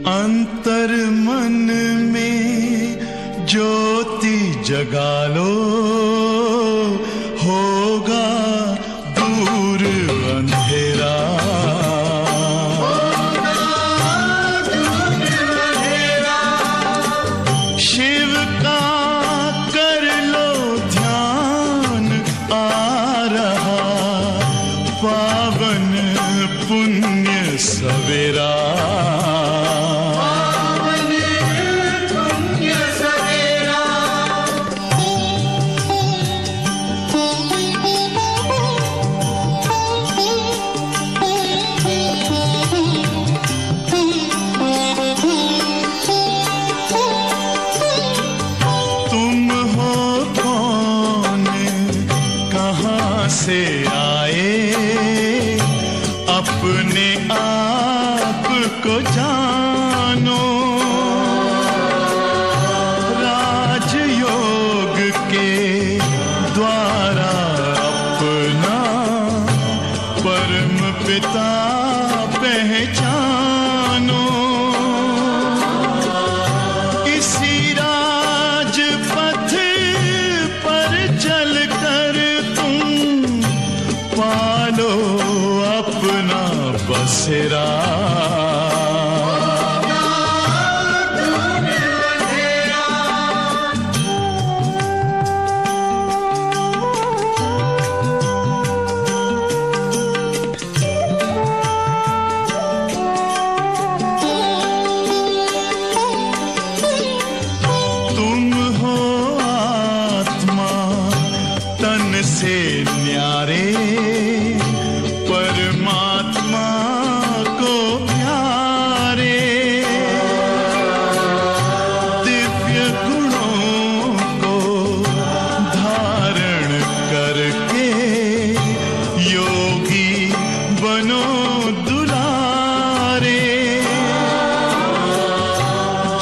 अंतर मन में ज्योति जगा लो, होगा दूर अंधेरा। शिव का कर लो ध्यान, आ रहा पावन पुण्य सवेरा। से आए अपने आप को जानो, राजयोग के द्वारा अपना परम पिता पहचानो। इसी राजपथ पर चलकर पालो अपना बसेरा। तुम हो आत्मा तन से न्यारे, परमात्मा को प्यारे। दिव्य गुणों को धारण करके योगी बनो दुलारे।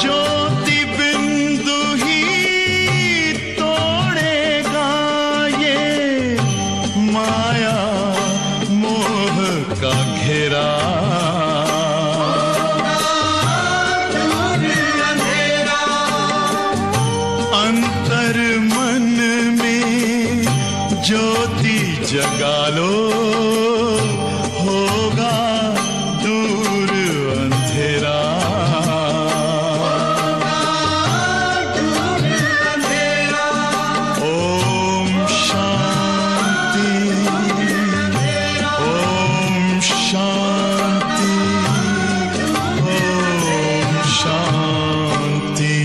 ज्योति बिंदु ही तोड़ेगा ये माया का घेरा। अंतर मन में ज्योति जगा लो, होगा दूर अंधेरा। ओम शांति, शांति, ओम शांति।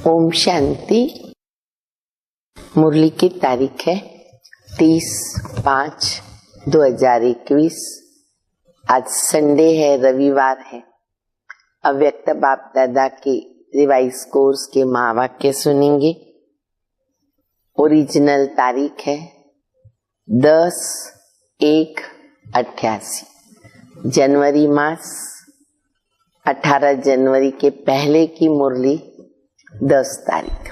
ओम शांति। मुरली की तारीख है 30/5/2021। आज संडे है, रविवार है। अव्यक्त बाप दादा के रिवाइज कोर्स के महावाक्य सुनेंगे। ओरिजिनल तारीख है 10/1/88। जनवरी मास 18 जनवरी के पहले की मुरली 10 तारीख।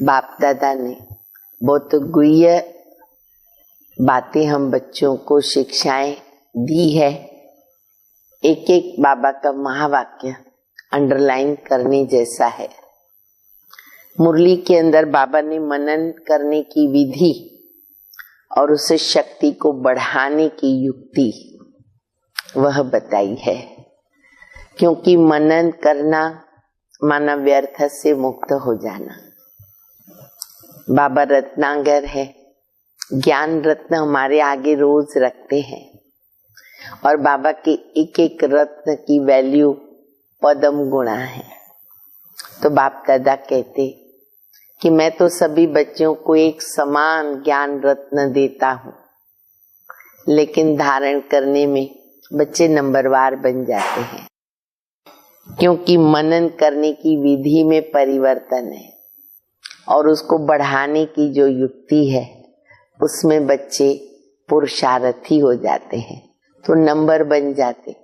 बाप दादा ने बहुत गुह्य बातें हम बच्चों को शिक्षाएं दी है। एक एक बाबा का महावाक्य अंडरलाइन करने जैसा है। मुरली के अंदर बाबा ने मनन करने की विधि और उसे शक्ति को बढ़ाने की युक्ति वह बताई है। क्योंकि मनन करना माना व्यर्थ से मुक्त हो जाना। बाबा रत्नागर है, ज्ञान रत्न हमारे आगे रोज रखते हैं और बाबा के एक एक रत्न की वैल्यू पदम गुणा है। तो बाप दादा कहते कि मैं तो सभी बच्चों को एक समान ज्ञान रत्न देता हूँ, लेकिन धारण करने में बच्चे नंबरवार बन जाते हैं। क्योंकि मनन करने की विधि में परिवर्तन है और उसको बढ़ाने की जो युक्ति है उसमें बच्चे पुरुषार्थी हो जाते हैं, तो नंबर बन जाते।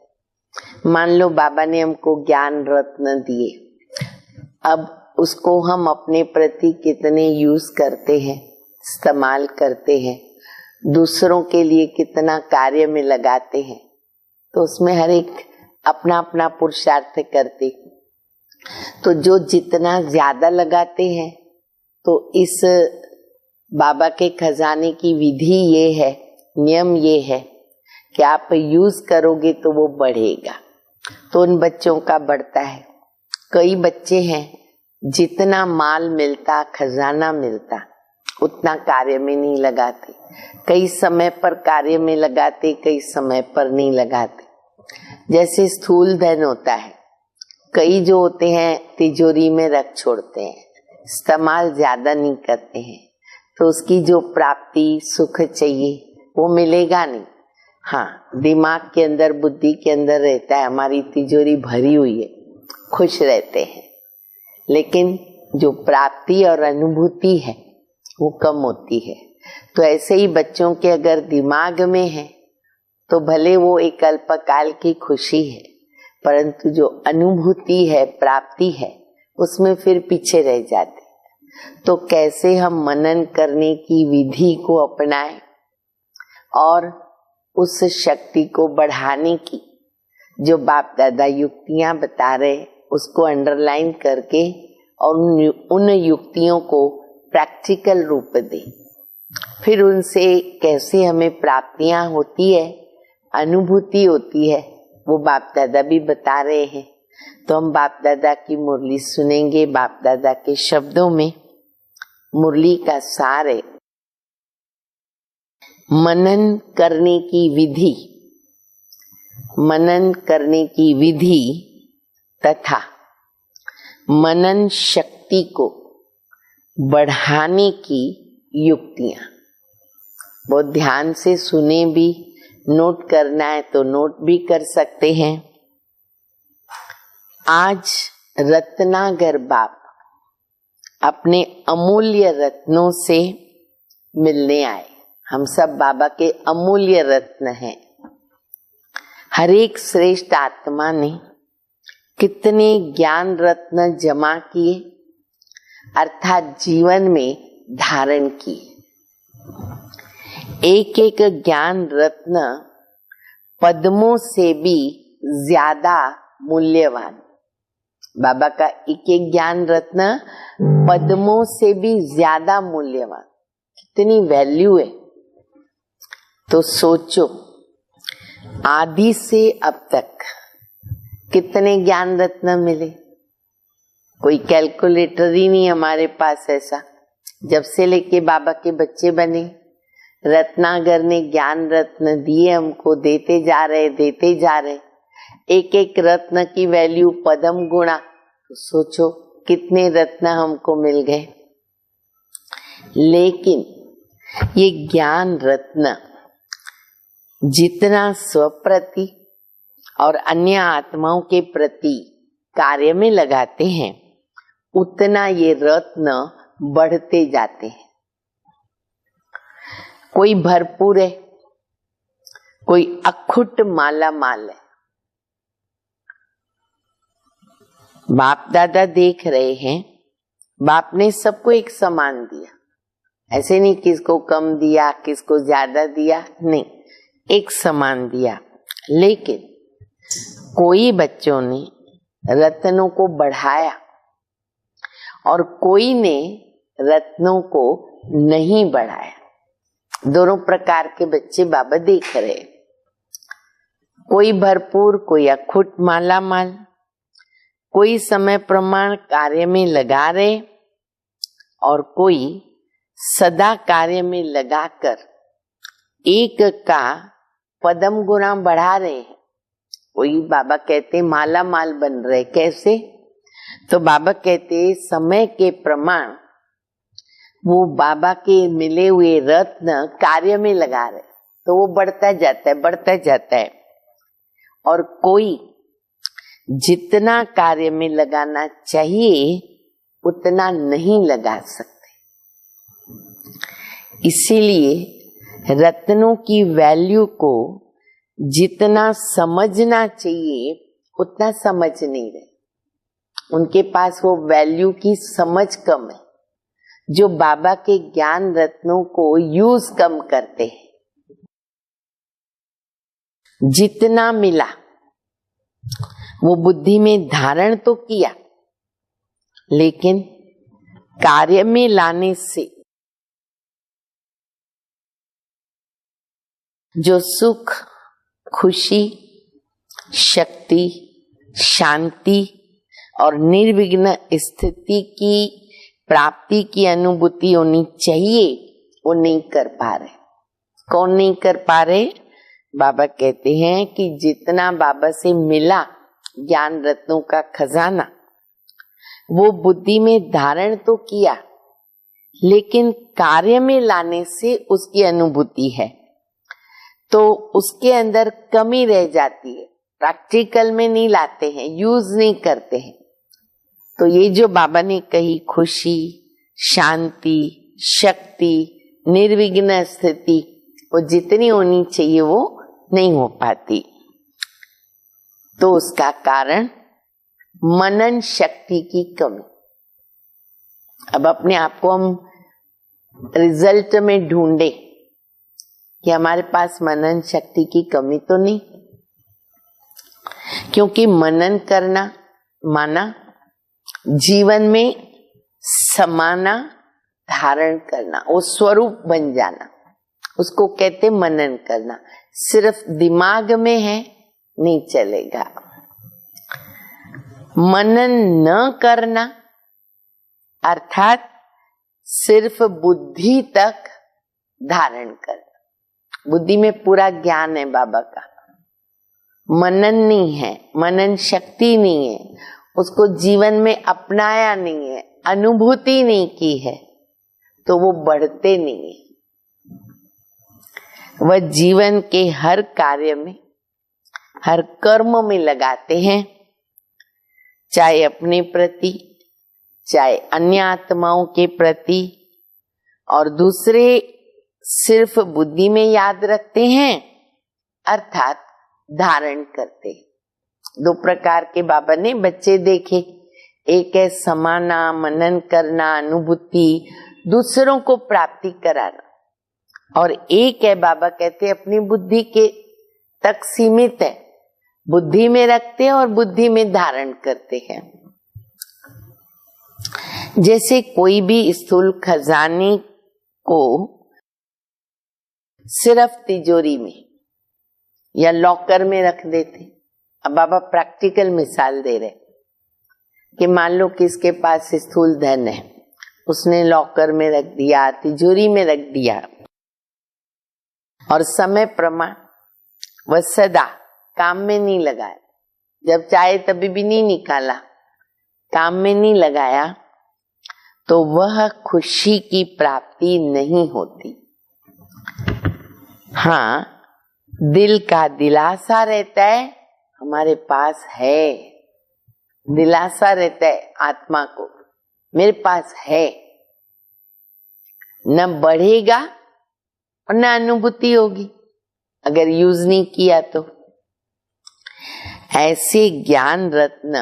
मान लो बाबा ने हमको ज्ञान रत्न दिए, अब उसको हम अपने प्रति कितने यूज करते हैं, इस्तेमाल करते हैं, दूसरों के लिए कितना कार्य में लगाते हैं, तो उसमें हर एक अपना अपना पुरुषार्थ करते। तो जो जितना ज्यादा लगाते हैं, तो इस बाबा के खजाने की विधि ये है, नियम ये है कि आप यूज करोगे तो वो बढ़ेगा, तो उन बच्चों का बढ़ता है। कई बच्चे हैं जितना माल मिलता, खजाना मिलता, उतना कार्य में नहीं लगाते, कई समय पर कार्य में लगाते, कई समय पर नहीं लगाते। जैसे स्थूल धन होता है, कई जो होते हैं तिजोरी में रख छोड़ते हैं, इस्तेमाल ज्यादा नहीं करते हैं, तो उसकी जो प्राप्ति सुख चाहिए वो मिलेगा नहीं। हाँ, दिमाग के अंदर, बुद्धि के अंदर रहता है, हमारी तिजोरी भरी हुई है, खुश रहते हैं, लेकिन जो प्राप्ति और अनुभूति है वो कम होती है। तो ऐसे ही बच्चों के अगर दिमाग में है तो भले वो एक अल्पकाल की खुशी है, परंतु जो अनुभूति है, प्राप्ति है, उसमें फिर पीछे रह जाते। तो कैसे हम मनन करने की विधि को अपनाएं और उस शक्ति को बढ़ाने की जो बाप दादा युक्तियां बता रहे उसको अंडरलाइन करके और उन युक्तियों को प्रैक्टिकल रूप दे, फिर उनसे कैसे हमें प्राप्तियां होती है, अनुभूति होती है, वो बाप दादा भी बता रहे हैं। तो हम बाप दादा की मुरली सुनेंगे, बाप दादा के शब्दों में। मुरली का सार है मनन करने की विधि, मनन करने की विधि तथा मनन शक्ति को बढ़ाने की युक्तियां। बहुत ध्यान से सुने भी, नोट करना है तो नोट भी कर सकते हैं। आज रत्नागर बाप अपने अमूल्य रत्नों से मिलने आए। हम सब बाबा के अमूल्य रत्न हैं। हर एक श्रेष्ठ आत्मा ने कितने ज्ञान रत्न जमा किए, अर्थात जीवन में धारण किए। एक एक ज्ञान रत्न पद्मों से भी ज्यादा मूल्यवान। बाबा का एक एक ज्ञान रत्न पद्मों से भी ज्यादा मूल्यवान। कितनी वैल्यू है। तो सोचो, आदि से अब तक कितने ज्ञान रत्न मिले। कोई कैलकुलेटर ही नहीं हमारे पास ऐसा। जब से लेके बाबा के बच्चे बने, रत्नागर ने ज्ञान रत्न दिए हमको, देते जा रहे। एक एक रत्न की वैल्यू पद्म गुणा। तो सोचो कितने रत्न हमको मिल गए। लेकिन ये ज्ञान रत्न जितना स्वप्रति और अन्य आत्माओं के प्रति कार्य में लगाते हैं, उतना ये रत्न बढ़ते जाते हैं। कोई भरपूर है, कोई अखुट माला माल है। बाप दादा देख रहे हैं, बाप ने सबको एक समान दिया। ऐसे नहीं किसको कम दिया, किसको ज्यादा दिया, नहीं, एक समान दिया। लेकिन कोई बच्चों ने रत्नों को बढ़ाया और कोई ने रत्नों को नहीं बढ़ाया। दोनों प्रकार के बच्चे बाबा देख रहे। कोई भरपूर, कोई अखुट माला माल, कोई समय प्रमाण कार्य में लगा रहे और कोई सदा कार्य में लगाकर एक का पदम गुना बढ़ा रहे हैं। कोई बाबा कहते माला माल बन रहे। कैसे? तो बाबा कहते समय के प्रमाण वो बाबा के मिले हुए रत्न कार्य में लगा रहे, तो वो बढ़ता जाता है। और कोई जितना कार्य में लगाना चाहिए उतना नहीं लगा सकते। इसीलिए रत्नों की वैल्यू को जितना समझना चाहिए उतना समझ नहीं रहे। उनके पास वो वैल्यू की समझ कम है, जो बाबा के ज्ञान रत्नों को यूज कम करते हैं। जितना मिला वो बुद्धि में धारण तो किया, लेकिन कार्य में लाने से जो सुख, खुशी, शक्ति, शांति और निर्विघ्न स्थिति की प्राप्ति की अनुभूति होनी चाहिए, वो नहीं कर पा रहे। कौन नहीं कर पा रहे? बाबा कहते हैं कि जितना बाबा से मिला ज्ञान रत्नों का खजाना, वो बुद्धि में धारण तो किया, लेकिन कार्य में लाने से उसकी अनुभूति है, तो उसके अंदर कमी रह जाती है। प्रैक्टिकल में नहीं लाते हैं, यूज नहीं करते हैं। तो ये जो बाबा ने कही खुशी, शांति, शक्ति, निर्विघ्न स्थिति, वो जितनी होनी चाहिए वो नहीं हो पाती। तो उसका कारण मनन शक्ति की कमी। अब अपने आप को हम रिजल्ट में ढूंढे कि हमारे पास मनन शक्ति की कमी तो नहीं, क्योंकि मनन करना माना जीवन में समाना, धारण करना, वो स्वरूप बन जाना, उसको कहते मनन करना। सिर्फ दिमाग में है नहीं चलेगा। मनन न करना अर्थात सिर्फ बुद्धि तक धारण करना। बुद्धि में पूरा ज्ञान है बाबा का, मनन नहीं है, मनन शक्ति नहीं है, उसको जीवन में अपनाया नहीं है, अनुभूति नहीं की है, तो वो बढ़ते नहीं है। वह जीवन के हर कार्य में, हर कर्म में लगाते हैं, चाहे अपने प्रति, चाहे अन्य आत्माओं के प्रति, और दूसरे सिर्फ बुद्धि में याद रखते हैं अर्थात धारण करते हैं। दो प्रकार के बाबा ने बच्चे देखे, एक है समाना, मनन करना, अनुभूति, दूसरों को प्राप्ति कराना, और एक है बाबा कहते अपनी बुद्धि के तक सीमित है, बुद्धि में रखते हैं और बुद्धि में धारण करते हैं। जैसे कोई भी स्थूल खजाने को सिर्फ तिजोरी में या लॉकर में रख देते। अब बाबा प्रैक्टिकल मिसाल दे रहे कि मान लो किसके पास स्थूल धन है, उसने लॉकर में रख दिया, तिजोरी में रख दिया, और समय प्रमाण वह सदा काम में नहीं लगाया, जब चाहे तभी भी नहीं निकाला, काम में नहीं लगाया, तो वह खुशी की प्राप्ति नहीं होती। हाँ, दिल का दिलासा रहता है, हमारे पास है, दिलासा रहता है आत्मा को, मेरे पास है, न बढ़ेगा और न अनुभूति होगी अगर यूज नहीं किया तो। ऐसे ज्ञान रत्न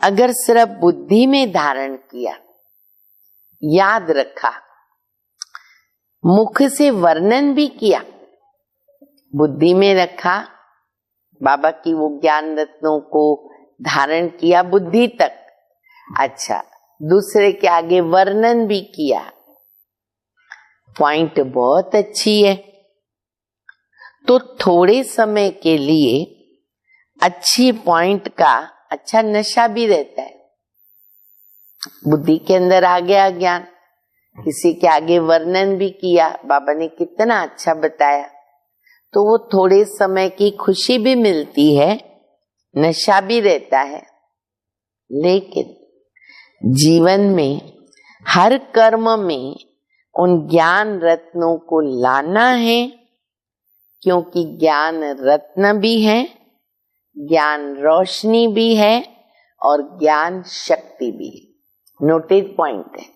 अगर सिर्फ बुद्धि में धारण किया, याद रखा, मुख से वर्णन भी किया, बुद्धि में रखा, बाबा की वो ज्ञान रत्नों को धारण किया बुद्धि तक, अच्छा दूसरे के आगे वर्णन भी किया, पॉइंट बहुत अच्छी है, तो थोड़े समय के लिए अच्छी पॉइंट का अच्छा नशा भी रहता है। बुद्धि के अंदर आ गया ज्ञान, किसी के आगे वर्णन भी किया, बाबा ने कितना अच्छा बताया, तो वो थोड़े समय की खुशी भी मिलती है, नशा भी रहता है। लेकिन जीवन में हर कर्म में उन ज्ञान रत्नों को लाना है, क्योंकि ज्ञान रत्न भी है, ज्ञान रोशनी भी है और ज्ञान शक्ति भी है। नोटेड पॉइंट है,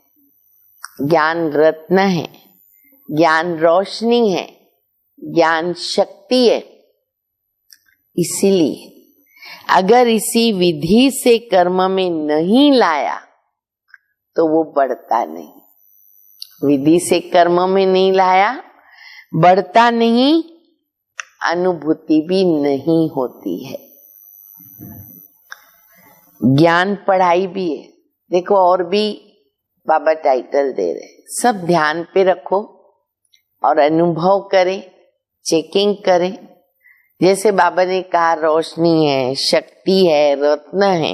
ज्ञान रत्न है, ज्ञान रोशनी है, ज्ञान शक्ति है। इसीलिए अगर इसी विधि से कर्म में नहीं लाया तो वो बढ़ता नहीं। विधि से कर्म में नहीं लाया, बढ़ता नहीं, अनुभूति भी नहीं होती है। ज्ञान पढ़ाई भी है। देखो और भी बाबा टाइटल दे रहे, सब ध्यान पे रखो और अनुभव करें, चेकिंग करें। जैसे बाबा ने कहा रोशनी है, शक्ति है, रत्न है।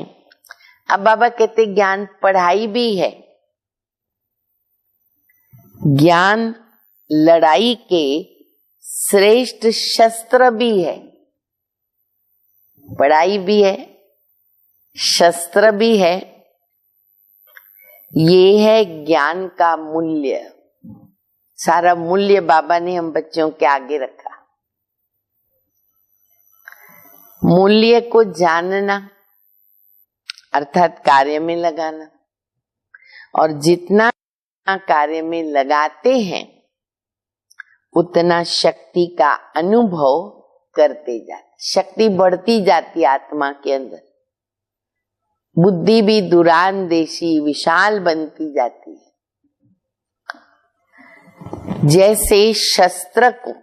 अब बाबा कहते ज्ञान पढ़ाई भी है। ज्ञान लड़ाई के श्रेष्ठ शस्त्र भी है। पढ़ाई भी है, शस्त्र भी है। ये है ज्ञान का मूल्य। सारा मूल्य बाबा ने हम बच्चों के आगे रखा। मूल्य को जानना अर्थात कार्य में लगाना, और जितना कार्य में लगाते हैं उतना शक्ति का अनुभव करते जाते। शक्ति बढ़ती जाती आत्मा के अंदर, बुद्धि भी दुरांदेशी विशाल बनती जाती है। जैसे शस्त्र को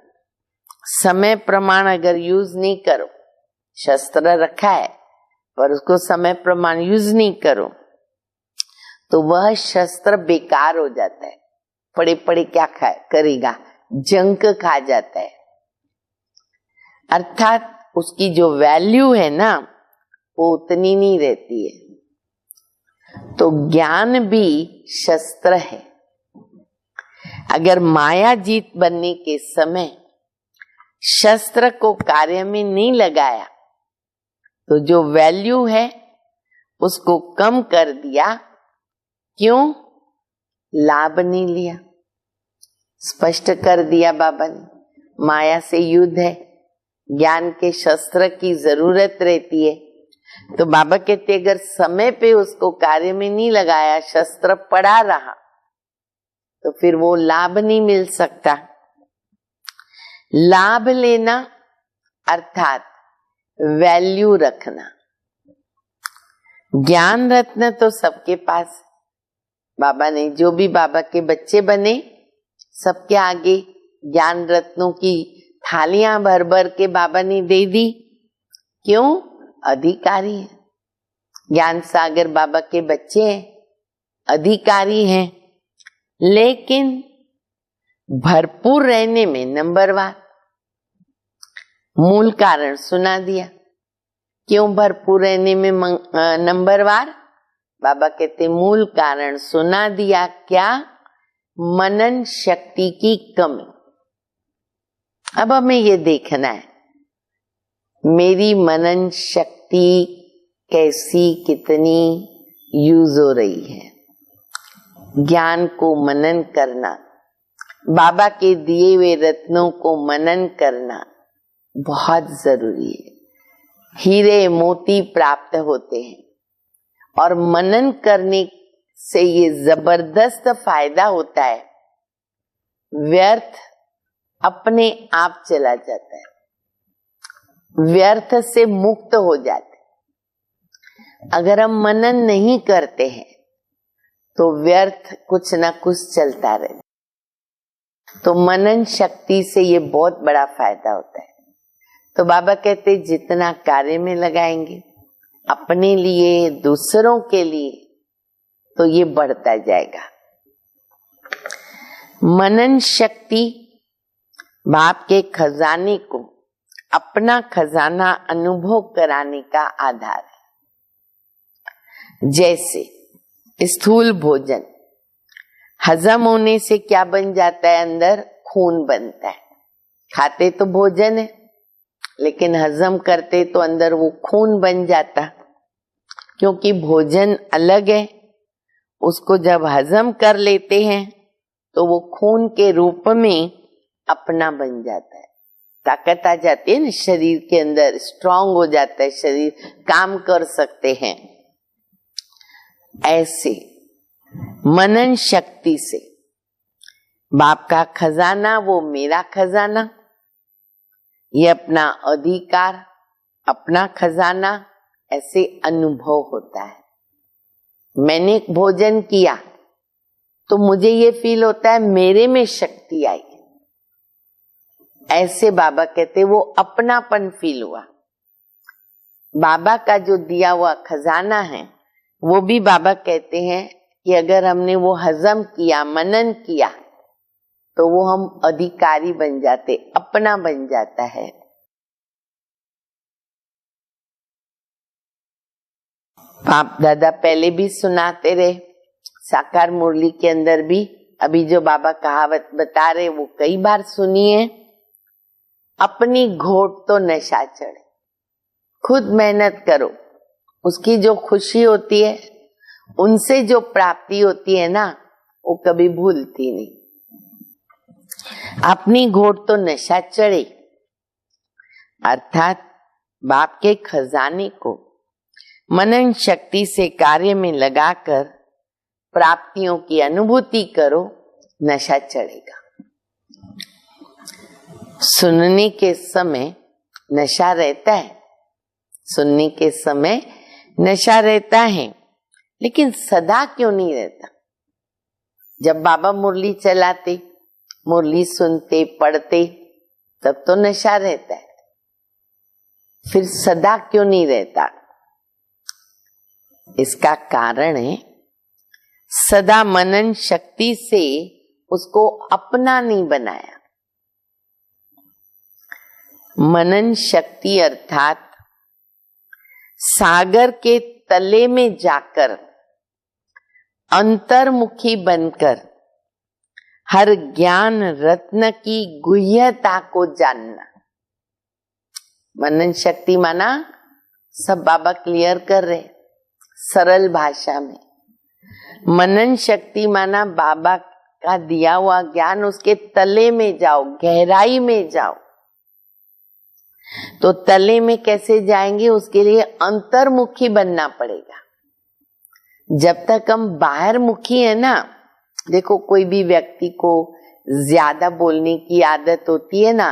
समय प्रमाण अगर यूज नहीं करो, शस्त्र रखा है पर उसको समय प्रमाण यूज नहीं करो तो वह शस्त्र बेकार हो जाता है। पड़े पड़े क्या करेगा, जंक खा जाता है। अर्थात उसकी जो वैल्यू है ना वो उतनी नहीं रहती है। तो ज्ञान भी शस्त्र है। अगर माया जीत बनने के समय शस्त्र को कार्य में नहीं लगाया तो जो वैल्यू है उसको कम कर दिया। क्यों? लाभ नहीं लिया। स्पष्ट कर दिया बाबा ने। माया से युद्ध है, ज्ञान के शस्त्र की जरूरत रहती है। तो बाबा कहते अगर समय पे उसको कार्य में नहीं लगाया, शस्त्र पड़ा रहा, तो फिर वो लाभ नहीं मिल सकता। लाभ लेना अर्थात वैल्यू रखना। ज्ञान रत्न तो सबके पास, बाबा ने जो भी बाबा के बच्चे बने सबके आगे ज्ञान रत्नों की थालियां भर भर के बाबा ने दे दी। क्यों? अधिकारी है। ज्ञान सागर बाबा के बच्चे हैं, अधिकारी हैं, लेकिन भरपूर रहने में नंबरवार। मूल कारण सुना दिया। क्यों भरपूर रहने में नंबरवार? बाबा कहते मूल कारण सुना दिया। क्या? मनन शक्ति की कमी। अब हमें ये देखना है मेरी मनन शक्ति कैसी, कितनी यूज हो रही है। ज्ञान को मनन करना, बाबा के दिए हुए रत्नों को मनन करना बहुत जरूरी है। हीरे मोती प्राप्त होते हैं और मनन करने से ये जबरदस्त फायदा होता है, व्यर्थ अपने आप चला जाता है, व्यर्थ से मुक्त हो जाते। अगर हम मनन नहीं करते हैं तो व्यर्थ कुछ ना कुछ चलता रहता। तो मनन शक्ति से ये बहुत बड़ा फायदा होता है। तो बाबा कहते जितना कार्य में लगाएंगे अपने लिए, दूसरों के लिए, तो ये बढ़ता जाएगा। मनन शक्ति बाप के खजाने को अपना खजाना अनुभव कराने का आधार है। जैसे स्थूल भोजन हजम होने से क्या बन जाता है, अंदर खून बनता है। खाते तो भोजन है लेकिन हजम करते तो अंदर वो खून बन जाता, क्योंकि भोजन अलग है। उसको जब हजम कर लेते हैं तो वो खून के रूप में अपना बन जाता है। ताकत आ जाती है ना शरीर के अंदर, स्ट्रांग हो जाता है शरीर, काम कर सकते हैं। ऐसे मनन शक्ति से बाप का खजाना वो मेरा खजाना, ये अपना अधिकार अपना खजाना, ऐसे अनुभव होता है। मैंने भोजन किया तो मुझे ये फील होता है मेरे में शक्ति आई, ऐसे बाबा कहते वो अपनापन फील हुआ। बाबा का जो दिया हुआ खजाना है वो भी बाबा कहते हैं कि अगर हमने वो हजम किया, मनन किया, तो वो हम अधिकारी बन जाते, अपना बन जाता है। बाप दादा पहले भी सुनाते रहे, साकार मुरली के अंदर भी, अभी जो बाबा कहावत बता रहे वो कई बार सुनी है। अपनी घोट तो नशा चढ़े, खुद मेहनत करो, उसकी जो खुशी होती है, उनसे जो प्राप्ति होती है ना, वो कभी भूलती नहीं। अपनी घोट तो नशा चढ़े, अर्थात बाप के खजाने को मनन शक्ति से कार्य में लगाकर प्राप्तियों की अनुभूति करो, नशा चढ़ेगा। सुनने के समय नशा रहता है, सुनने के समय नशा रहता है, लेकिन सदा क्यों नहीं रहता? जब बाबा मुरली चलाते, मुरली सुनते पढ़ते, तब तो नशा रहता है, फिर सदा क्यों नहीं रहता? इसका कारण है सदा मनन शक्ति से उसको अपना नहीं बनाया। मनन शक्ति अर्थात सागर के तले में जाकर अंतर्मुखी बनकर हर ज्ञान रत्न की गुह्यता को जानना। मनन शक्ति माना, सब बाबा क्लियर कर रहे सरल भाषा में। मनन शक्ति माना बाबा का दिया हुआ ज्ञान, उसके तले में जाओ, गहराई में जाओ। तो तले में कैसे जाएंगे? उसके लिए अंतर्मुखी बनना पड़ेगा। जब तक हम बाहर मुखी है ना, देखो कोई भी व्यक्ति को ज्यादा बोलने की आदत होती है ना,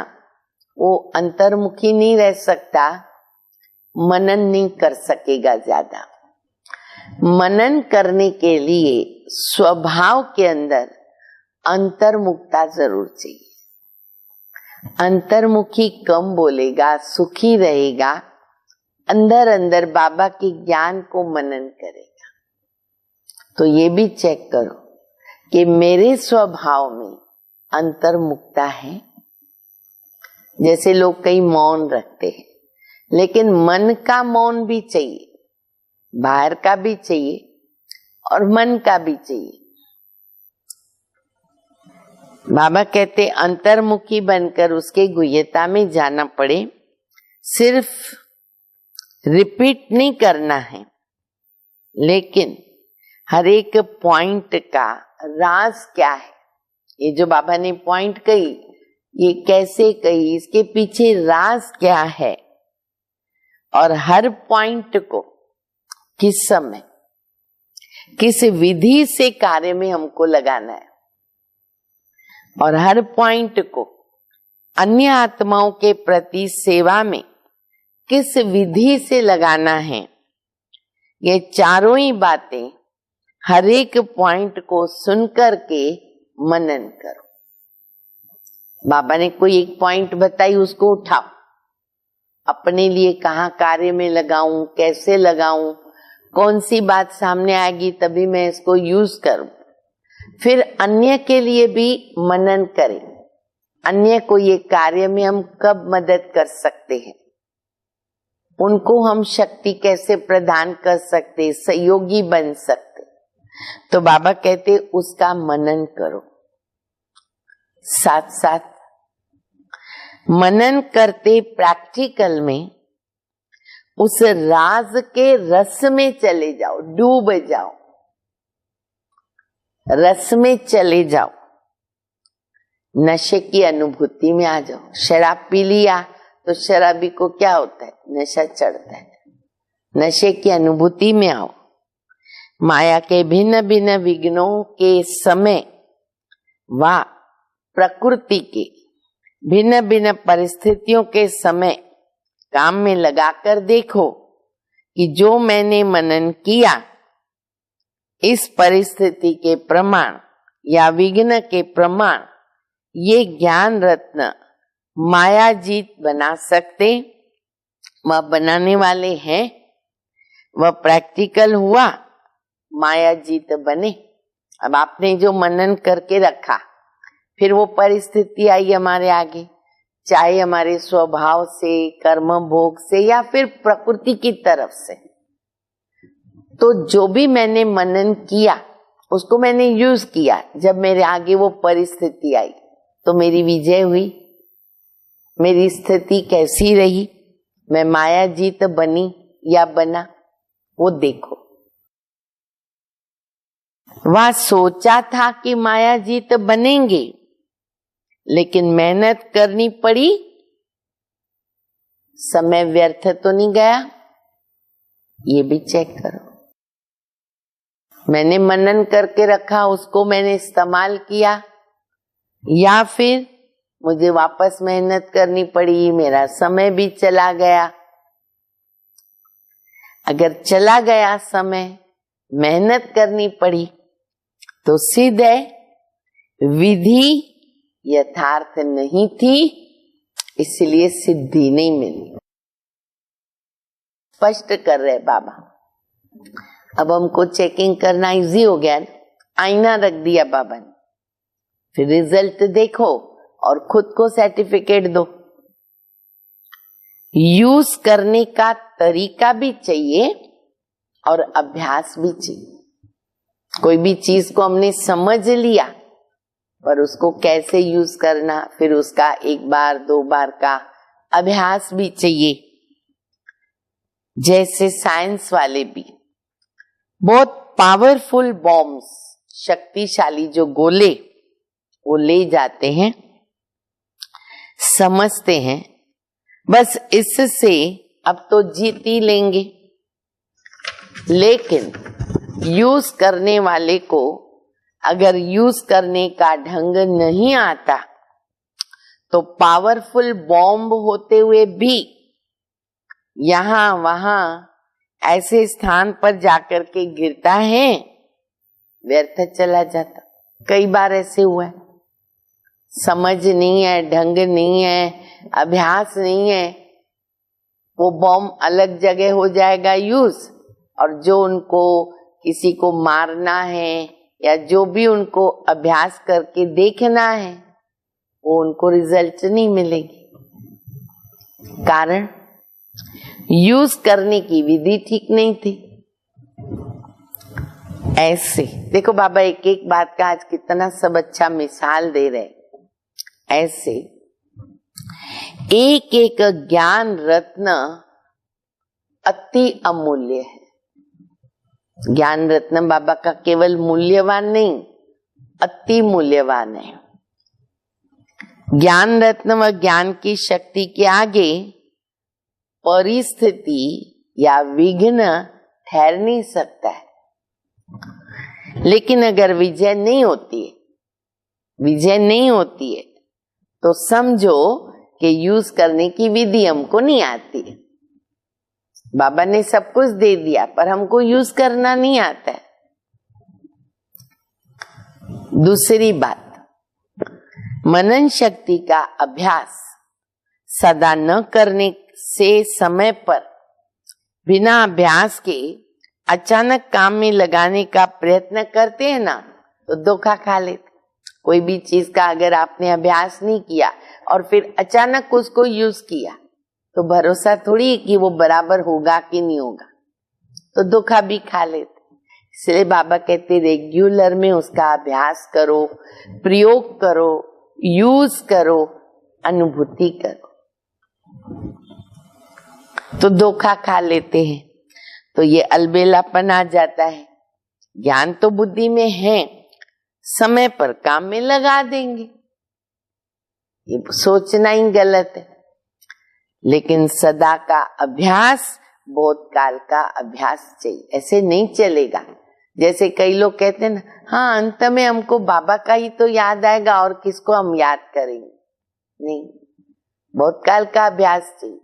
वो अंतर्मुखी नहीं रह सकता, मनन नहीं कर सकेगा ज्यादा। मनन करने के लिए स्वभाव के अंदर अंतर्मुखता जरूर चाहिए। अंतर्मुखी कम बोलेगा, सुखी रहेगा, अंदर अंदर बाबा के ज्ञान को मनन करेगा। तो ये भी चेक करो कि मेरे स्वभाव में अंतर्मुखता है। जैसे लोग कई मौन रखते हैं, लेकिन मन का मौन भी चाहिए, बाहर का भी चाहिए और मन का भी चाहिए। बाबा कहते अंतर्मुखी बनकर उसके गुह्यता में जाना पड़े। सिर्फ रिपीट नहीं करना है, लेकिन हर एक पॉइंट का राज क्या है, ये जो बाबा ने पॉइंट कही, ये कैसे कही, इसके पीछे राज क्या है, और हर पॉइंट को किस समय किस विधि से कार्य में हमको लगाना है, और हर पॉइंट को अन्य आत्माओं के प्रति सेवा में किस विधि से लगाना है। ये चारों ही बातें हर एक पॉइंट को सुनकर के मनन करो। बाबा ने कोई एक पॉइंट बताई, उसको उठाओ, अपने लिए कहाँ कार्य में लगाऊं, कैसे लगाऊं, कौन सी बात सामने आएगी तभी मैं इसको यूज करूं। फिर अन्य के लिए भी मनन करें, अन्य को ये कार्य में हम कब मदद कर सकते हैं, उनको हम शक्ति कैसे प्रदान कर सकते, सहयोगी बन सकते। तो बाबा कहते उसका मनन करो। साथ साथ मनन करते प्रैक्टिकल में उस राज के रस में चले जाओ, डूब जाओ, रस में चले जाओ। नशे की अनुभूति में आ जाओ। शराब पी लिया तो शराबी को क्या होता है, नशा चढ़ता है। नशे की अनुभूति में आओ। माया के भिन्न भिन्न विघ्नों के समय व प्रकृति के भिन्न भिन्न परिस्थितियों के समय काम में लगाकर देखो कि जो मैंने मनन किया इस परिस्थिति के प्रमाण या विघ्न के प्रमाण ये ज्ञान रत्न मायाजीत बना सकते, वह बनाने वाले हैं, वह प्रैक्टिकल हुआ, मायाजीत बने। अब आपने जो मनन करके रखा, फिर वो परिस्थिति आई हमारे आगे, चाहे हमारे स्वभाव से, कर्म भोग से या फिर प्रकृति की तरफ से, तो जो भी मैंने मनन किया उसको मैंने यूज किया। जब मेरे आगे वो परिस्थिति आई तो मेरी विजय हुई, मेरी स्थिति कैसी रही, मैं माया जीत बनी या बना, वो देखो। वह सोचा था कि माया जीत बनेंगे, लेकिन मेहनत करनी पड़ी, समय व्यर्थ तो नहीं गया, ये भी चेक करो। मैंने मनन करके रखा, उसको मैंने इस्तेमाल किया, या फिर मुझे वापस मेहनत करनी पड़ी, मेरा समय भी चला गया। अगर चला गया समय, मेहनत करनी पड़ी, तो सीधे विधि यथार्थ नहीं थी, इसलिए सिद्धि नहीं मिली। स्पष्ट कर रहे बाबा। अब हमको चेकिंग करना इजी हो गया, आईना रख दिया बाबा ने, फिर रिजल्ट देखो और खुद को सर्टिफिकेट दो। यूज करने का तरीका भी चाहिए और अभ्यास भी चाहिए। कोई भी चीज को हमने समझ लिया, पर उसको कैसे यूज करना, फिर उसका एक बार दो बार का अभ्यास भी चाहिए। जैसे साइंस वाले भी बहुत पावरफुल बॉम्ब्स, शक्तिशाली जो गोले, वो ले जाते हैं, समझते हैं बस इससे अब तो जीत ही लेंगे, लेकिन यूज करने वाले को अगर यूज करने का ढंग नहीं आता तो पावरफुल बॉम्ब होते हुए भी यहाँ वहां ऐसे स्थान पर जाकर के गिरता है, व्यर्थ चला जाता। कई बार ऐसे हुआ है, समझ नहीं है, ढंग नहीं है, अभ्यास नहीं है, वो बॉम्ब अलग जगह हो जाएगा यूज, और जो उनको किसी को मारना है या जो भी उनको अभ्यास करके देखना है, वो उनको रिजल्ट नहीं मिलेगी। कारण यूज करने की विधि ठीक नहीं थी। ऐसे देखो बाबा एक एक बात का आज कितना सब अच्छा मिसाल दे रहे। ऐसे एक एक ज्ञान रत्न अति अमूल्य है। ज्ञान रत्न बाबा का केवल मूल्यवान नहीं, अति मूल्यवान है। ज्ञान रत्न व ज्ञान की शक्ति के आगे परिस्थिति या विघ्न ठहर नहीं सकता है। लेकिन अगर विजय नहीं होती है तो समझो कि यूज करने की विधि हमको नहीं आती है। बाबा ने सब कुछ दे दिया पर हमको यूज करना नहीं आता है। दूसरी बात, मनन शक्ति का अभ्यास सदा न करने से समय पर बिना अभ्यास के अचानक काम में लगाने का प्रयत्न करते हैं ना, तो धोखा खा लेते। कोई भी चीज का अगर आपने अभ्यास नहीं किया और फिर अचानक उसको यूज किया तो भरोसा थोड़ी है कि वो बराबर होगा कि नहीं होगा, तो धोखा भी खा लेते। इसलिए बाबा कहते रेगुलर में उसका अभ्यास करो, प्रयोग करो, यूज करो, अनुभूति करो, तो धोखा खा लेते हैं। तो ये अलबेलापन आ जाता है। ज्ञान तो बुद्धि में है, समय पर काम में लगा देंगे, ये सोचना ही गलत है। लेकिन सदा का अभ्यास, बहुत काल का अभ्यास चाहिए, ऐसे नहीं चलेगा। जैसे कई लोग कहते हैं ना, हाँ अंत में हमको बाबा का ही तो याद आएगा और किसको हम याद करेंगे। नहीं, बहुत काल का अभ्यास चाहिए।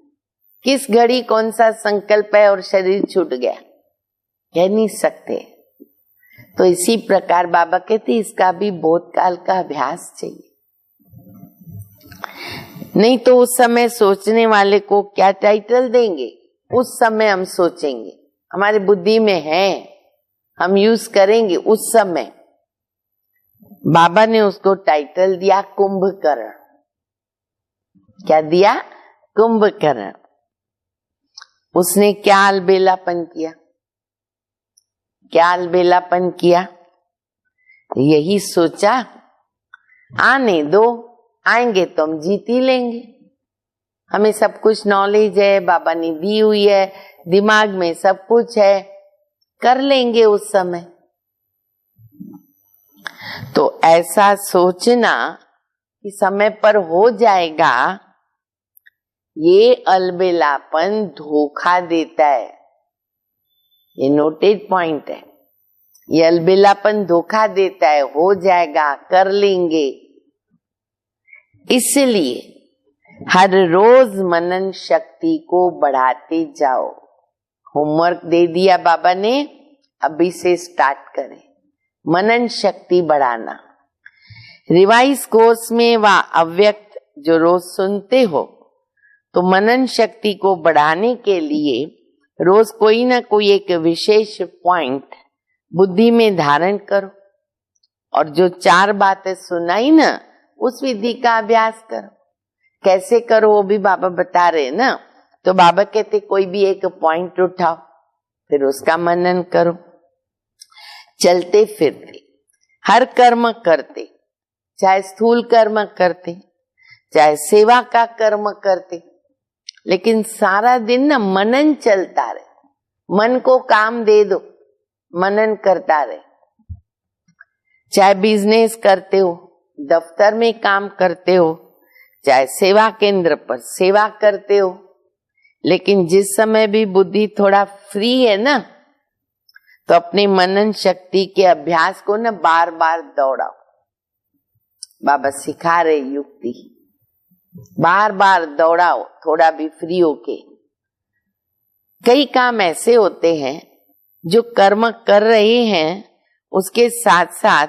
किस घड़ी कौन सा संकल्प है और शरीर छूट गया, कह नहीं सकते। तो इसी प्रकार बाबा कहते इसका भी बहुत काल का अभ्यास चाहिए। नहीं तो उस समय सोचने वाले को क्या टाइटल देंगे, उस समय हम सोचेंगे, हमारी बुद्धि में है, हम यूज करेंगे उस समय। बाबा ने उसको टाइटल दिया कुंभकर्ण। क्या दिया? कुंभकर्ण। उसने क्या अलबेलापन किया? क्या अलबेलापन किया? यही सोचा आने दो, आएंगे तो हम जीत ही लेंगे, हमें सब कुछ नॉलेज है, बाबा ने दी हुई है, दिमाग में सब कुछ है, कर लेंगे उस समय। तो ऐसा सोचना कि समय पर हो जाएगा, ये अलबेलापन धोखा देता है। ये नोटेड पॉइंट है। ये अलबेलापन धोखा देता है, हो जाएगा, कर लेंगे। इसलिए हर रोज मनन शक्ति को बढ़ाते जाओ। होमवर्क दे दिया बाबा ने, अभी से स्टार्ट करें मनन शक्ति बढ़ाना। रिवाइज कोर्स में व अव्यक्त जो रोज सुनते हो, तो मनन शक्ति को बढ़ाने के लिए रोज कोई ना कोई एक विशेष पॉइंट बुद्धि में धारण करो, और जो 4 बातें सुनाई ना, उस विधि का अभ्यास करो। कैसे करो वो भी बाबा बता रहे ना। तो बाबा कहते कोई भी एक पॉइंट उठाओ, फिर उसका मनन करो। चलते फिरते हर कर्म करते, चाहे स्थूल कर्म करते, चाहे सेवा का कर्म करते, लेकिन सारा दिन ना मनन चलता रहे। मन को काम दे दो, मनन करता रहे। चाहे बिजनेस करते हो, दफ्तर में काम करते हो, चाहे सेवा केंद्र पर सेवा करते हो, लेकिन जिस समय भी बुद्धि थोड़ा फ्री है ना, तो अपनी मनन शक्ति के अभ्यास को ना बार बार दौड़ाओ। बाबा सिखा रहे युक्ति, बार बार दौड़ाओ, थोड़ा भी फ्री होके। कई काम ऐसे होते हैं जो कर्म कर रहे हैं, उसके साथ साथ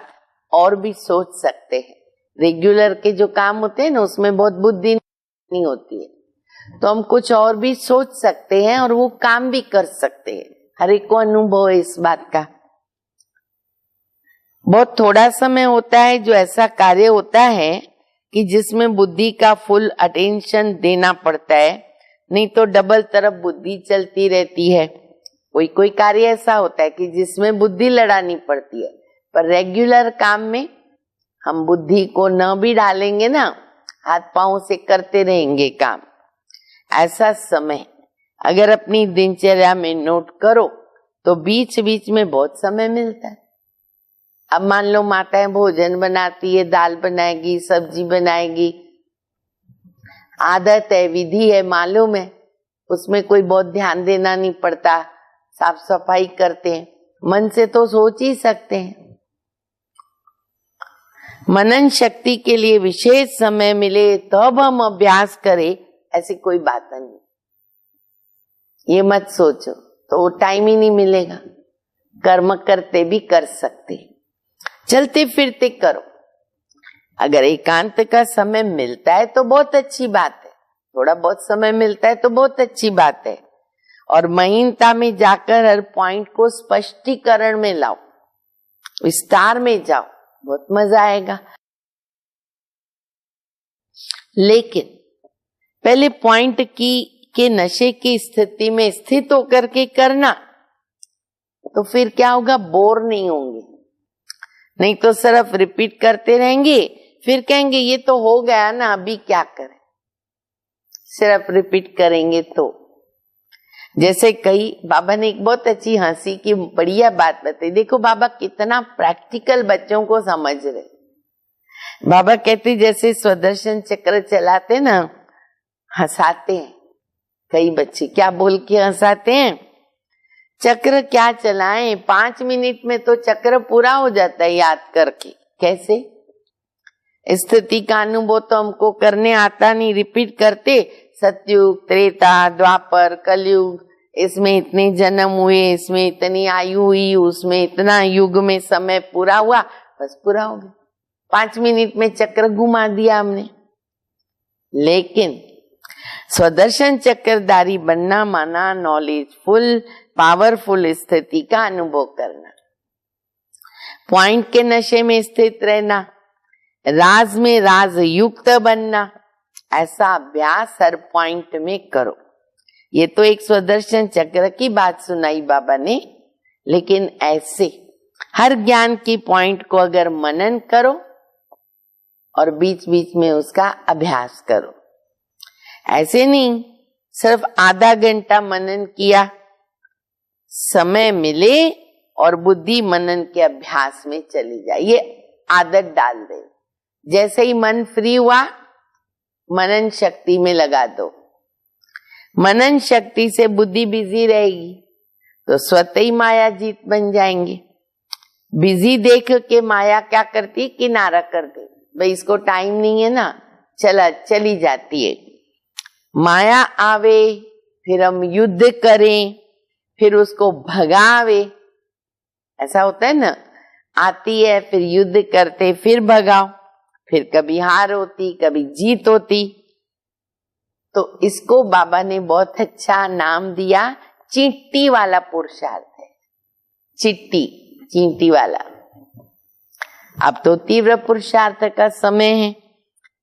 और भी सोच सकते हैं। रेगुलर के जो काम होते हैं ना, उसमें बहुत बुद्धि नहीं होती है, तो हम कुछ और भी सोच सकते हैं और वो काम भी कर सकते हैं। हर एक को अनुभव है इस बात का। बहुत थोड़ा समय होता है जो ऐसा कार्य होता है कि जिसमें बुद्धि का फुल अटेंशन देना पड़ता है, नहीं तो डबल तरफ बुद्धि चलती रहती है। कोई कोई कार्य ऐसा होता है कि जिसमें बुद्धि लड़ानी पड़ती है, पर रेगुलर काम में हम बुद्धि को न भी डालेंगे ना, हाथ पांव से करते रहेंगे काम। ऐसा समय अगर अपनी दिनचर्या में नोट करो तो बीच बीच में बहुत समय मिलता है। अब मान लो माताएं भोजन बनाती है, दाल बनाएगी, सब्जी बनाएगी, आदत है, विधि है, मालूम है, उसमें कोई बहुत ध्यान देना नहीं पड़ता, साफ सफाई करते हैं, मन से तो सोच ही सकते हैं। मनन शक्ति के लिए विशेष समय मिले तब हम अभ्यास करें, ऐसी कोई बात नहीं। ये मत सोचो, तो वो टाइम ही नहीं मिलेगा। कर्म करते भी कर सकते, चलते फिरते करो। अगर एकांत का समय मिलता है तो बहुत अच्छी बात है, थोड़ा बहुत समय मिलता है तो बहुत अच्छी बात है। और महीनता में जाकर हर पॉइंट को स्पष्टीकरण में लाओ, विस्तार में जाओ, बहुत मजा आएगा। लेकिन पहले पॉइंट के नशे की स्थिति में स्थित होकर के करना, तो फिर क्या होगा, बोर नहीं होंगे। नहीं तो सिर्फ रिपीट करते रहेंगे, फिर कहेंगे ये तो हो गया ना, अभी क्या करें। सिर्फ रिपीट करेंगे तो, जैसे कई बाबा ने एक बहुत अच्छी हंसी की बढ़िया बात बताई। देखो बाबा कितना प्रैक्टिकल बच्चों को समझ रहे। बाबा कहते जैसे स्वदर्शन चक्र चलाते ना, हंसाते हैं कई बच्चे, क्या बोल के हंसाते हैं, चक्र क्या चलाएं, 5 मिनट में तो चक्र पूरा हो जाता है याद करके। कैसे? स्थिति का अनुभव तो हमको करने आता नहीं, रिपीट करते, सतयुग, त्रेता, द्वापर, कलयुग, इसमें इतने जन्म हुए, इसमें इतनी आयु हुई, उसमें इतना युग में समय पूरा हुआ, बस पूरा हो गया। 5 मिनट में चक्र घुमा दिया हमने। लेकिन स्वदर्शन चक्रधारी बनना माना नॉलेजफुल, पावरफुल स्थिति का अनुभव करना, पॉइंट के नशे में स्थित रहना, राज में राज युक्त बनना। ऐसा अभ्यास हर पॉइंट में करो। ये तो एक स्वदर्शन चक्र की बात सुनाई बाबा ने, लेकिन ऐसे हर ज्ञान की पॉइंट को अगर मनन करो और बीच बीच में उसका अभ्यास करो। ऐसे नहीं सिर्फ आधा घंटा मनन किया, समय मिले और बुद्धि मनन के अभ्यास में चली जाए, ये आदत डाल दे। जैसे ही मन फ्री हुआ मनन शक्ति में लगा दो, मनन शक्ति से बुद्धि बिजी रहेगी तो स्वतः ही माया जीत बन जाएंगे। बिजी देख के माया क्या करती है, किनारा कर दे, भाई इसको टाइम नहीं है ना, चली जाती है। माया आवे फिर हम युद्ध करें, फिर उसको भगावे, ऐसा होता है ना, आती है फिर युद्ध करते, फिर भगाओ, फिर कभी हार होती कभी जीत होती। तो इसको बाबा ने बहुत अच्छा नाम दिया, चींटी वाला पुरुषार्थ है। चिट्टी, चींटी वाला। अब तो तीव्र पुरुषार्थ का समय है,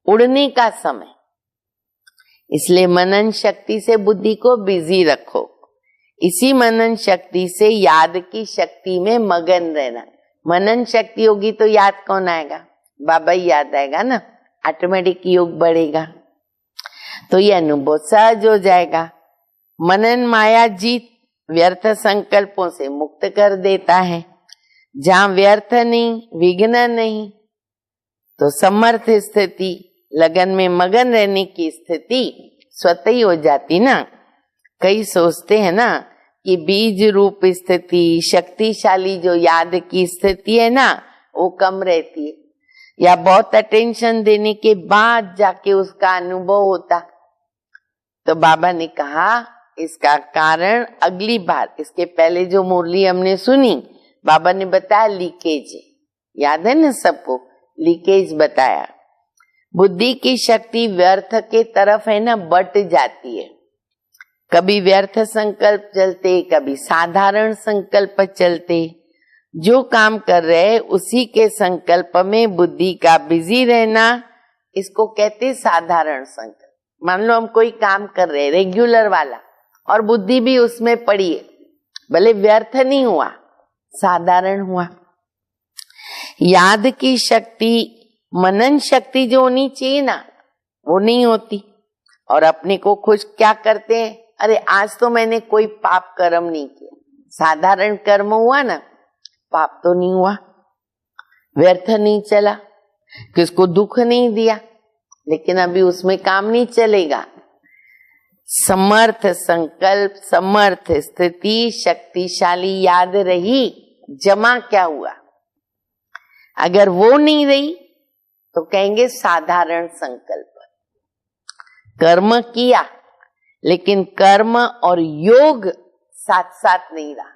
उड़ने का समय, इसलिए मनन शक्ति से बुद्धि को बिजी रखो। इसी मनन शक्ति से याद की शक्ति में मगन रहना। मनन शक्ति होगी तो याद कौन आएगा? बाबा ही याद आएगा ना, ऑटोमेटिक योग बढ़ेगा, तो ये अनुभव सहज हो जाएगा। मनन माया जीत व्यर्थ संकल्पों से मुक्त कर देता है। जहां व्यर्थ नहीं, विघ्न नहीं, तो समर्थ स्थिति, लगन में मगन रहने की स्थिति स्वतः ही हो जाती ना। कई सोचते हैं ना कि बीज रूप स्थिति, शक्तिशाली जो याद की स्थिति है ना, वो कम रहती है, या बहुत अटेंशन देने के बाद जाके उसका अनुभव होता। तो बाबा ने कहा इसका कारण अगली बार, इसके पहले जो मुरली हमने सुनी, बाबा ने बताया लीकेज, याद है ना सबको, लीकेज बताया। बुद्धि की शक्ति व्यर्थ के तरफ है ना, बट जाती है। कभी व्यर्थ संकल्प चलते, कभी साधारण संकल्प चलते। जो काम कर रहे उसी के संकल्प में बुद्धि का बिजी रहना, इसको कहते साधारण संकल्प। मान लो हम कोई काम कर रहे रेगुलर वाला, और बुद्धि भी उसमें पड़ी है, भले व्यर्थ नहीं हुआ, साधारण हुआ। याद की शक्ति, मनन शक्ति जो होनी चाहिए ना, वो नहीं होती। और अपने को खुश क्या करते हैं, अरे आज तो मैंने कोई पाप कर्म नहीं किया, साधारण कर्म हुआ ना, पाप तो नहीं हुआ, व्यर्थ नहीं चला, किसको दुख नहीं दिया, लेकिन अभी उसमें काम नहीं चलेगा। समर्थ संकल्प, समर्थ स्थिति, शक्तिशाली याद रही, जमा क्या हुआ। अगर वो नहीं रही तो कहेंगे साधारण संकल्प। कर्म किया लेकिन कर्म और योग साथ साथ नहीं रहा।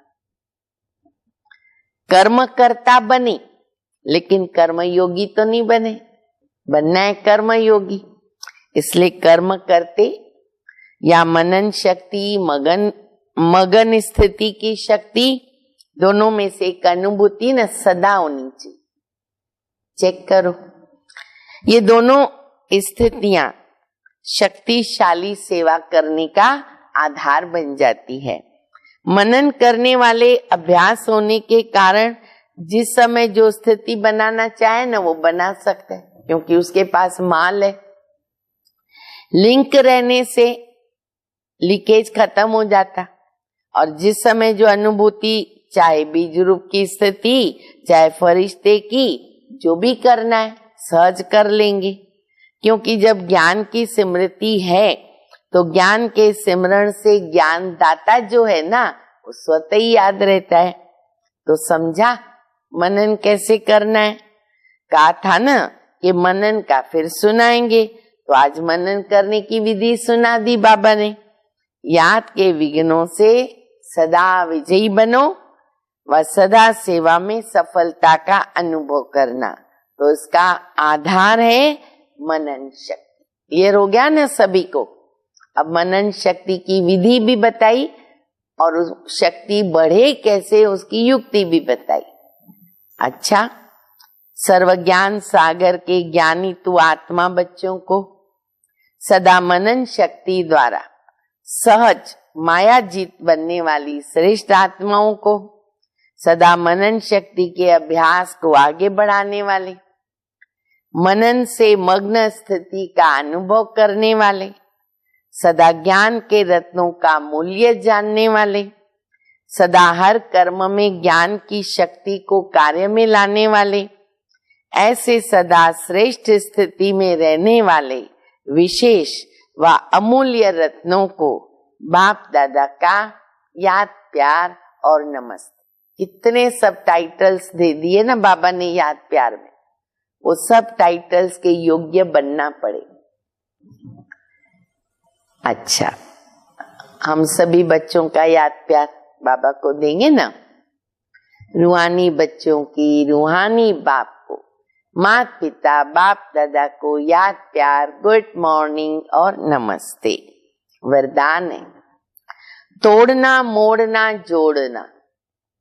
कर्म कर्ता बने लेकिन कर्म योगी तो नहीं बने, बनना है कर्म योगी। इसलिए कर्म करते या मनन शक्ति, मगन स्थिति की शक्ति, दोनों में से एक अनुभूति न सदा होनी चाहिए। चेक करो, ये दोनों स्थितियां शक्तिशाली सेवा करने का आधार बन जाती है। मनन करने वाले अभ्यास होने के कारण जिस समय जो स्थिति बनाना चाहे ना, वो बना सकता है, क्योंकि उसके पास माल है। लिंक रहने से लीकेज खत्म हो जाता, और जिस समय जो अनुभूति, चाहे बीज रूप की स्थिति, चाहे फरिश्ते की, जो भी करना है सहज कर लेंगे, क्योंकि जब ज्ञान की स्मृति है तो ज्ञान के सिमरण से ज्ञान दाता जो है ना वो स्वतः ही याद रहता है। तो समझा मनन कैसे करना है। कहा था ना कि मनन का फिर सुनाएंगे, तो आज मनन करने की विधि सुना दी बाबा ने। याद के विघ्नों से सदा विजयी बनो व सदा सेवा में सफलता का अनुभव करना। तो इसका आधार है मनन शक्ति। क्लियर हो गया ना सभी को। अब मनन शक्ति की विधि भी बताई और उस शक्ति बढ़े कैसे उसकी युक्ति भी बताई। अच्छा, सर्वज्ञान सागर के ज्ञानी तू आत्मा बच्चों को सदा मनन शक्ति द्वारा सहज माया जीत बनने वाली श्रेष्ठ आत्माओं को, सदा मनन शक्ति के अभ्यास को आगे बढ़ाने वाले, मनन से मग्न स्थिति का अनुभव करने वाले, सदा ज्ञान के रत्नों का मूल्य जानने वाले, सदा हर कर्म में ज्ञान की शक्ति को कार्य में लाने वाले, ऐसे सदा श्रेष्ठ स्थिति में रहने वाले विशेष व अमूल्य रत्नों को बाप दादा का याद प्यार और नमस्ते। कितने सब टाइटल्स दे दिए ना बाबा ने याद प्यार में। वो सब टाइटल्स के योग्य बनना पड़े। अच्छा, हम सभी बच्चों का याद प्यार बाबा को देंगे ना। रूहानी बच्चों की रूहानी बाप को, माता पिता बाप दादा को याद प्यार, गुड मॉर्निंग और नमस्ते। वरदान है तोड़ना मोड़ना जोड़ना।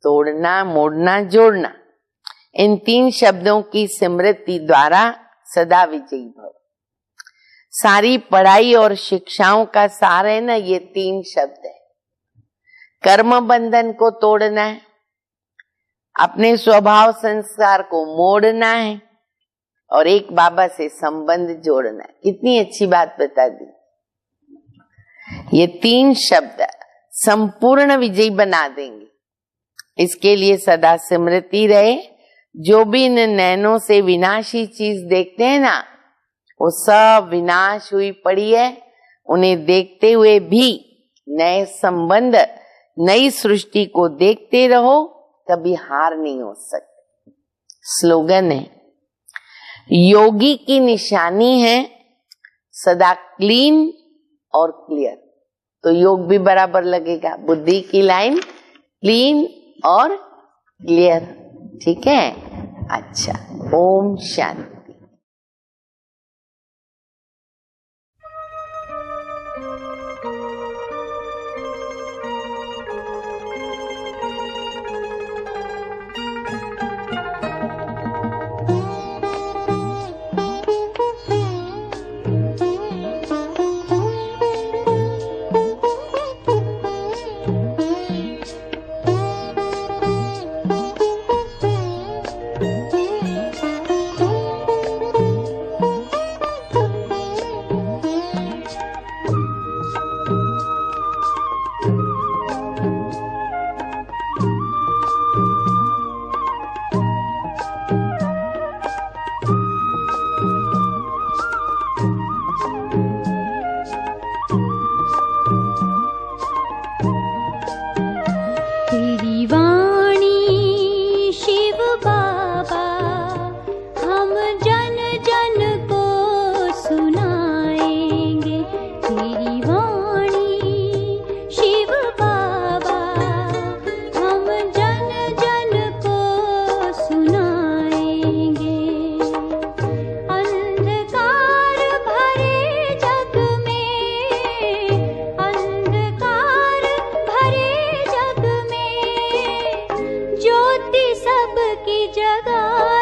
तोड़ना मोड़ना जोड़ना, इन 3 शब्दों की स्मृति द्वारा सदा विजयी भव। सारी पढ़ाई और शिक्षाओं का सार है ना ये 3 शब्द है। कर्म बंधन को तोड़ना है, अपने स्वभाव संस्कार को मोड़ना है और एक बाबा से संबंध जोड़ना है। कितनी अच्छी बात बता दी। ये 3 शब्द संपूर्ण विजयी बना देंगे। इसके लिए सदा स्मृति रहे। जो भी इन नैनों से विनाशी चीज देखते हैं ना वो सब विनाश हुई पड़ी है। उन्हें देखते हुए भी नए संबंध, नई सृष्टि को देखते रहो, कभी हार नहीं हो सकते। स्लोगन है योगी की निशानी है सदा क्लीन और क्लियर। तो योग भी बराबर लगेगा। बुद्धि की लाइन क्लीन और क्लियर। ठीक है। अच्छा, ओम शांति। सबकी जगह